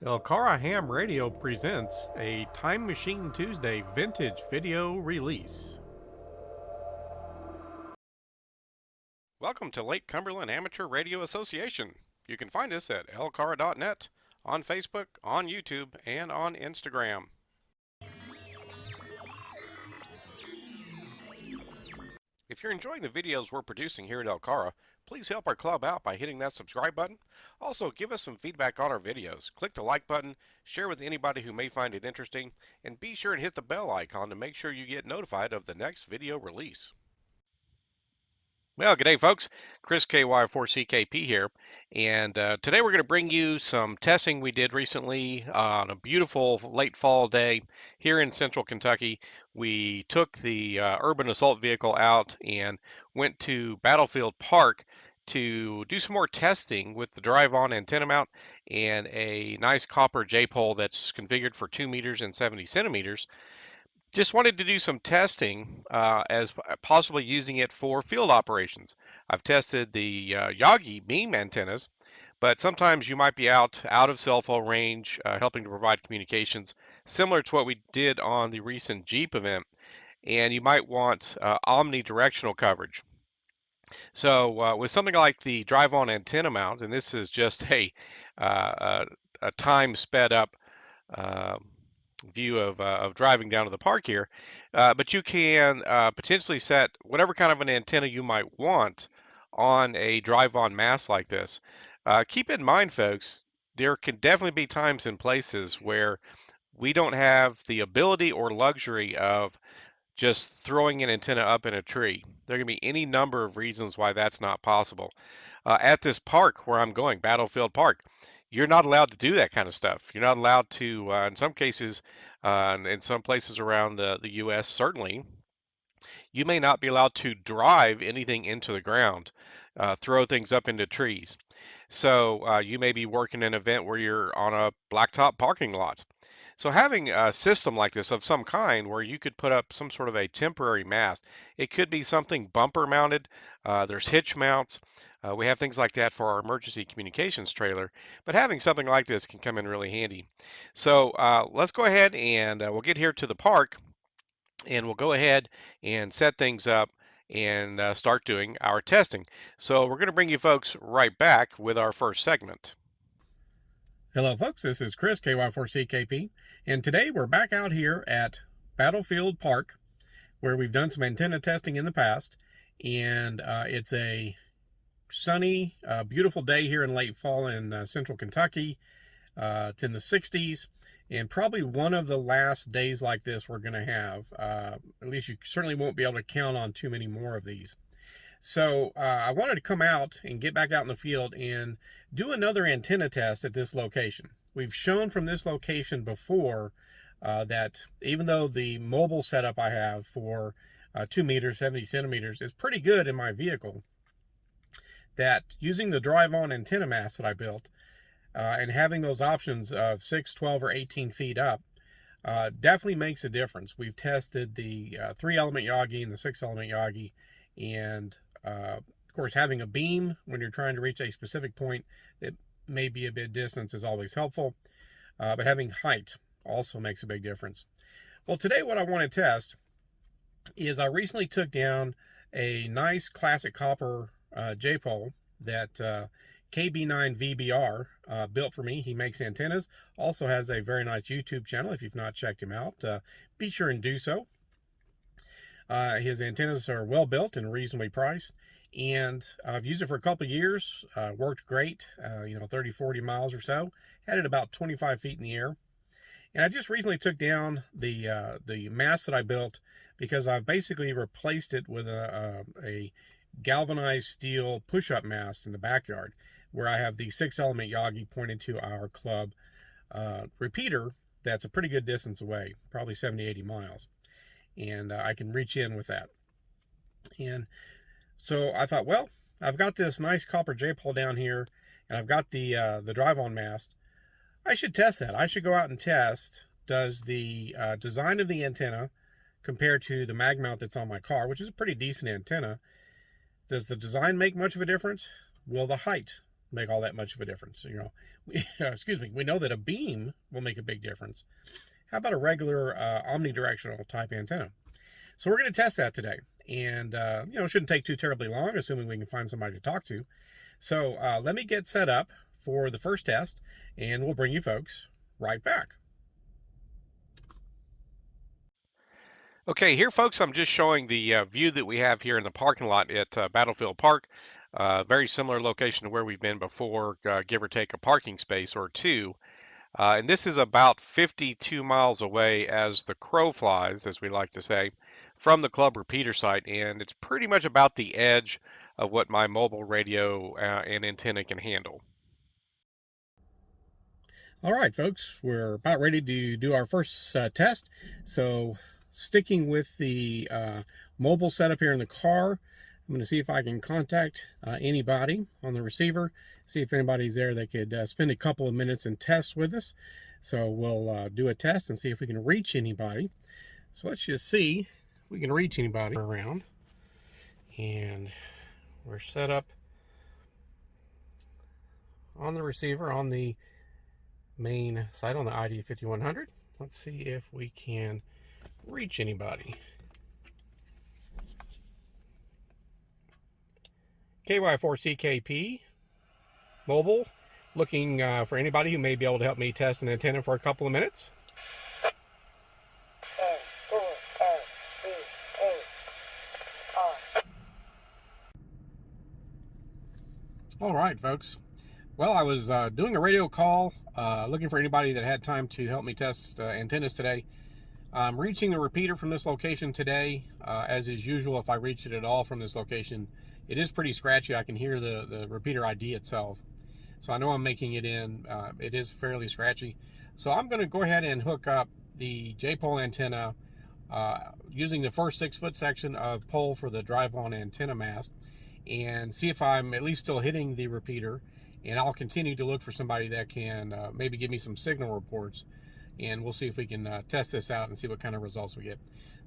LCARA Ham Radio presents a Time Machine Tuesday vintage video release. Welcome to Lake Cumberland Amateur Radio Association. You can find us at LCARA.net, on Facebook, on YouTube, and on Instagram. If you're enjoying the videos we're producing here at LCARA, please help our club out by hitting that subscribe button. Also, give us some feedback on our videos. Click the like button, share with anybody who may find it interesting, and be sure and hit the bell icon to make sure you get notified of the next video release. Well, good day, folks. Chris KY4CKP here, and today we're going to bring you some testing we did recently on a beautiful late fall day here in central Kentucky. We took the urban assault vehicle out and went to Battlefield Park to do some more testing with the drive-on antenna mount and a nice copper J-pole that's configured for 2 meters and 70 centimeters. Just wanted to do some testing as possibly using it for field operations. I've tested the Yagi beam antennas, but sometimes you might be out of cell phone range, helping to provide communications, similar to what we did on the recent Jeep event, and you might want omnidirectional coverage. So with something like the drive-on antenna mount, and this is just a time sped up view of driving down to the park here, but you can potentially set whatever kind of an antenna you might want on a drive-on mast like this. Keep in mind, folks, there can definitely be times and places where we don't have the ability or luxury of just throwing an antenna up in a tree. There can be any number of reasons why that's not possible. At this park where I'm going, Battlefield Park, you're not allowed to do that kind of stuff. You're not allowed to, in some cases, in some places around the U.S., certainly, you may not be allowed to drive anything into the ground, throw things up into trees. So you may be working an event where you're on a blacktop parking lot. So having a system like this of some kind where you could put up some sort of a temporary mast, it could be something bumper mounted, there's hitch mounts, we have things like that for our emergency communications trailer, but having something like this can come in really handy. So let's go ahead and we'll get here to the park and we'll go ahead and set things up and start doing our testing. So we're going to bring you folks right back with our first segment. Hello, folks. This is Chris KY4CKP, and today we're back out here at Battlefield Park, where we've done some antenna testing in the past, and it's a sunny, beautiful day here in late fall in central Kentucky. It's in the 60s, and probably one of the last days like this we're going to have. At least you certainly won't be able to count on too many more of these. So I wanted to come out and get back out in the field and do another antenna test at this location. We've shown from this location before that even though the mobile setup I have for 2 meters, 70 centimeters is pretty good in my vehicle, that using the drive-on antenna mast that I built and having those options of 6, 12, or 18 feet up definitely makes a difference. We've tested the 3-element Yagi and the 6-element Yagi, and of course, having a beam when you're trying to reach a specific point that may be a bit distance is always helpful, but having height also makes a big difference. Well, today what I want to test is I recently took down a nice classic copper J-pole that KB9VBR built for me. He makes antennas, also has a very nice YouTube channel. If you've not checked him out, be sure and do so. His antennas are well built and reasonably priced, and I've used it for a couple of years. Worked great, 30, 40 miles or so. Had it about 25 feet in the air. And I just recently took down the mast that I built because I've basically replaced it with a galvanized steel push-up mast in the backyard, where I have the 6-element Yagi pointed to our club repeater that's a pretty good distance away, probably 70, 80 miles. And I can reach in with that. And so I thought, well, I've got this nice copper J-pole down here, and I've got the drive-on mast. I should test that. I should go out and test, does the design of the antenna compare to the mag mount that's on my car, which is a pretty decent antenna, does the design make much of a difference? Will the height make all that much of a difference. You know, excuse me, we know that a beam will make a big difference. How about a regular omnidirectional type antenna? So we're going to test that today. And, you know, it shouldn't take too terribly long, assuming we can find somebody to talk to. So let me get set up for the first test, and we'll bring you folks right back. Okay, here, folks, I'm just showing the view that we have here in the parking lot at Battlefield Park. Very similar location to where we've been before, give or take a parking space or two. And this is about 52 miles away as the crow flies, as we like to say, from the club repeater site. And it's pretty much about the edge of what my mobile radio and antenna can handle. All right, folks, we're about ready to do our first test. So sticking with the mobile setup here in the car, I'm going to see if I can contact anybody on the receiver, see if anybody's there that could spend a couple of minutes and test with us. So we'll do a test and see if we can reach anybody. So let's just see if we can reach anybody around. And we're set up on the receiver on the main site on the ID 5100. Let's see if we can reach anybody. KY4CKP mobile, looking for anybody who may be able to help me test an antenna for a couple of minutes. All right, folks. Well, I was doing a radio call, looking for anybody that had time to help me test antennas today. I'm reaching the repeater from this location today. As is usual, if I reach it at all from this location, it is pretty scratchy. I can hear the repeater ID itself. So I know I'm making it in. It is fairly scratchy. So I'm going to go ahead and hook up the J-pole antenna using the first 6-foot section of pole for the drive-on antenna mast, and see if I'm at least still hitting the repeater. And I'll continue to look for somebody that can maybe give me some signal reports, and we'll see if we can test this out and see what kind of results we get.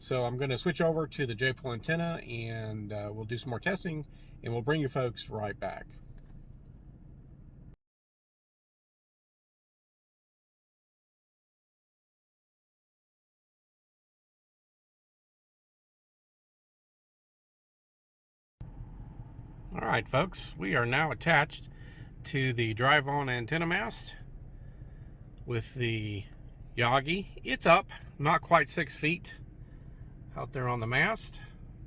So I'm going to switch over to the J-pole antenna, and we'll do some more testing, and we'll bring you folks right back. All right, folks, we are now attached to the drive-on antenna mast with the Yagi. It's up, not quite 6 feet out there on the mast,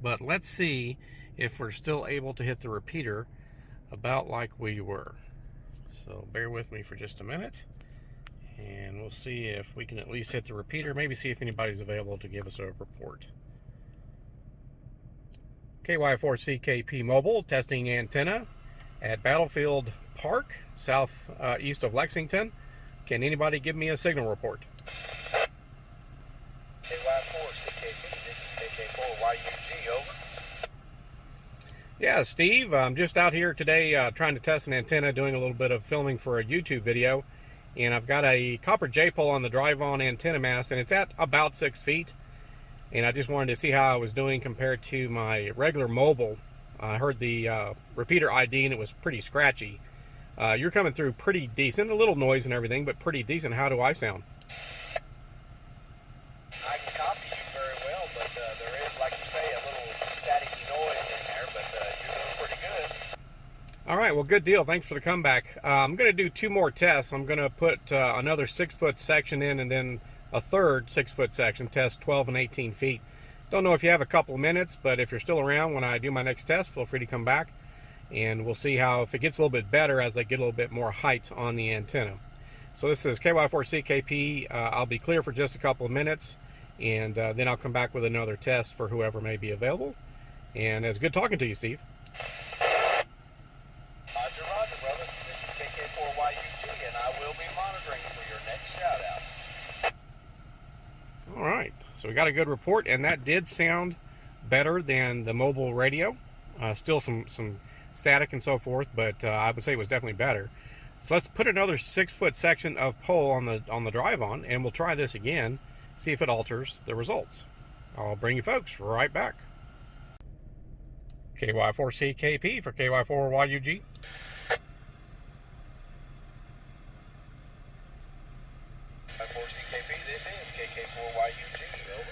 but let's see if we're still able to hit the repeater about like we were. So bear with me for just a minute, and we'll see if we can at least hit the repeater, maybe see if anybody's available to give us a report. KY4CKP mobile, testing antenna at Battlefield Park, southeast of Lexington. Can anybody give me a signal report? KY4CKP, this is KK4YUG, over. Yeah, Steve, I'm just out here today trying to test an antenna, doing a little bit of filming for a YouTube video, and I've got a copper J-pole on the drive-on antenna mast, and it's at about 6 feet, and I just wanted to see how I was doing compared to my regular mobile. I heard the repeater ID, and it was pretty scratchy. You're coming through pretty decent, a little noise and everything, but pretty decent. How do I sound? I can copy you very well, but there is, like you say, a little staticky noise in there, but you're doing pretty good. All right, well, good deal. Thanks for the comeback. I'm going to do 2 more tests. I'm going to put another 6-foot section in, and then a third 6-foot section, test 12 and 18 feet. Don't know if you have a couple of minutes, but if you're still around when I do my next test, feel free to come back, and we'll see how, if it gets a little bit better as I get a little bit more height on the antenna. So this is KY4CKP. I'll be clear for just a couple of minutes, and then I'll come back with another test for whoever may be available. And it's good talking to you, Steve. Roger, roger, brother. This is KK4YUG, and I will be monitoring for your next shout-out. All right, so we got a good report, and that did sound better than the mobile radio. Still some static and so forth, but I would say it was definitely better. So let's put another 6-foot section of pole on the drive-on, and we'll try this again, see if it alters the results. I'll bring you folks right back. KY4CKP for KY4YUG. CKP, this is KK4YUG, over.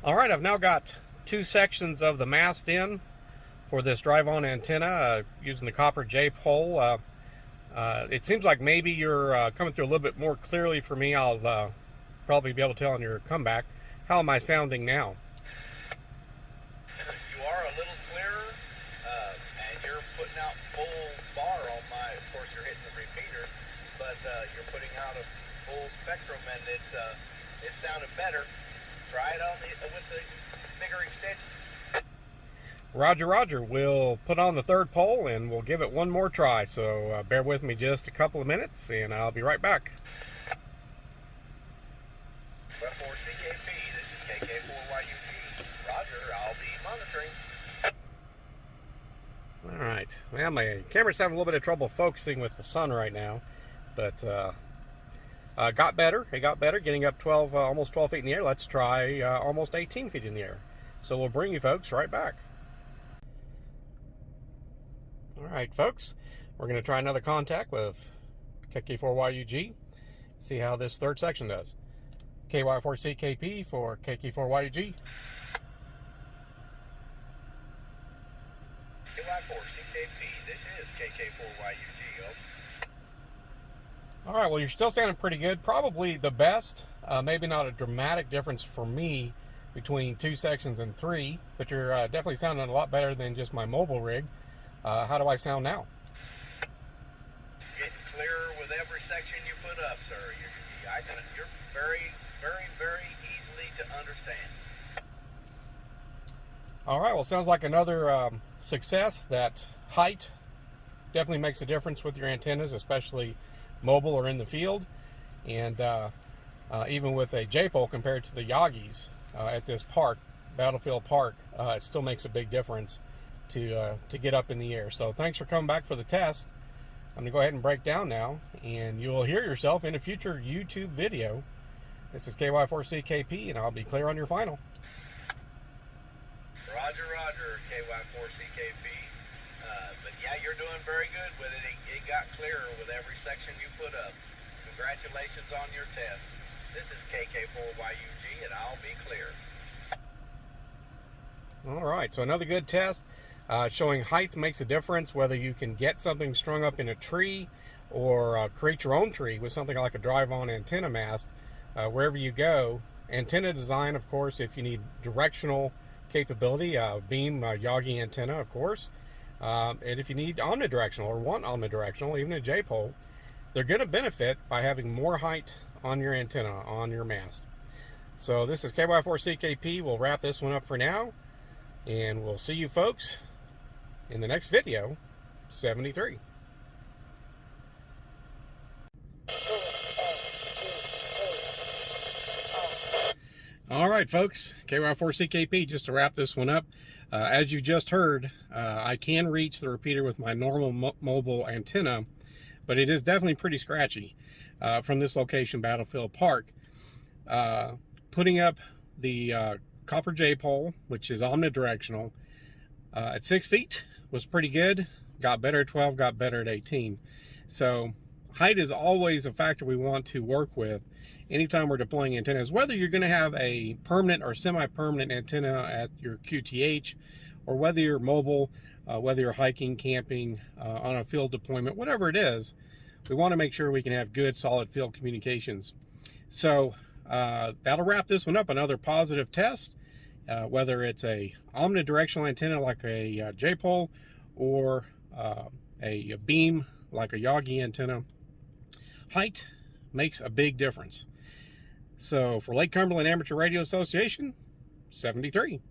All right, I've now got 2 sections of the mast in for this drive-on antenna using the copper J pole. It seems like maybe you're coming through a little bit more clearly for me. I'll probably be able to tell on your comeback. How am I sounding now? You are a little clearer, and you're putting out full bar on my, of course you're hitting the repeater, but you're putting out a full spectrum, and it sounded better. Try it on with the bigger extension. Roger, roger. We'll put on the 3rd pole and we'll give it one more try. So bear with me just a couple of minutes and I'll be right back. For CKP, this is KK4YUG. Roger, I'll be monitoring. All right. Well, my camera's having a little bit of trouble focusing with the sun right now, but got better. It got better, getting up almost 12 feet in the air. Let's try almost 18 feet in the air. So we'll bring you folks right back. All right, folks, we're going to try another contact with KK4YUG. See how this 3rd section does. KY4CKP for KK4YUG. KY4CKP, this is KK4YUG, over. All right, well, you're still sounding pretty good. Probably the best. Maybe not a dramatic difference for me between 2 sections and 3, but you're definitely sounding a lot better than just my mobile rig. How do I sound now? Getting clearer with every section you put up, sir. You're very, very, very easily to understand. All right, well, sounds like another success. That height definitely makes a difference with your antennas, especially mobile or in the field. And even with a J-pole compared to the Yagis at this park, Battlefield Park, it still makes a big difference to get up in the air. So thanks for coming back for the test. I'm going to go ahead and break down now, and you'll hear yourself in a future YouTube video. This is KY4CKP, and I'll be clear on your final. Roger, roger, KY4CKP. But yeah, you're doing very good with it. It got clearer with every section you put up. Congratulations on your test. This is KK4YUG, and I'll be clear. All right, so another good test. Showing height makes a difference, whether you can get something strung up in a tree or create your own tree with something like a drive-on antenna mast. Wherever you go, antenna design, of course, if you need directional capability, beam, Yagi antenna, of course, and if you need omnidirectional or want omnidirectional, even a J-pole, they're going to benefit by having more height on your antenna, on your mast. So this is KY4CKP. We'll wrap this one up for now, and we'll see you folks in the next video, 73. All right, folks, KY4CKP, just to wrap this one up. As you just heard, I can reach the repeater with my normal mobile antenna, but it is definitely pretty scratchy from this location, Battlefield Park. Putting up the copper J-pole, which is omnidirectional, at 6 feet was pretty good. Got better at 12, got better at 18. So height is always a factor we want to work with anytime we're deploying antennas, whether you're going to have a permanent or semi-permanent antenna at your QTH, or whether you're mobile, whether you're hiking, camping, on a field deployment, whatever it is, we want to make sure we can have good, solid field communications. So that'll wrap this one up. Another positive test, whether it's a omnidirectional antenna like a J-pole or a beam like a Yagi antenna. Height makes a big difference. So for Lake Cumberland Amateur Radio Association, 73.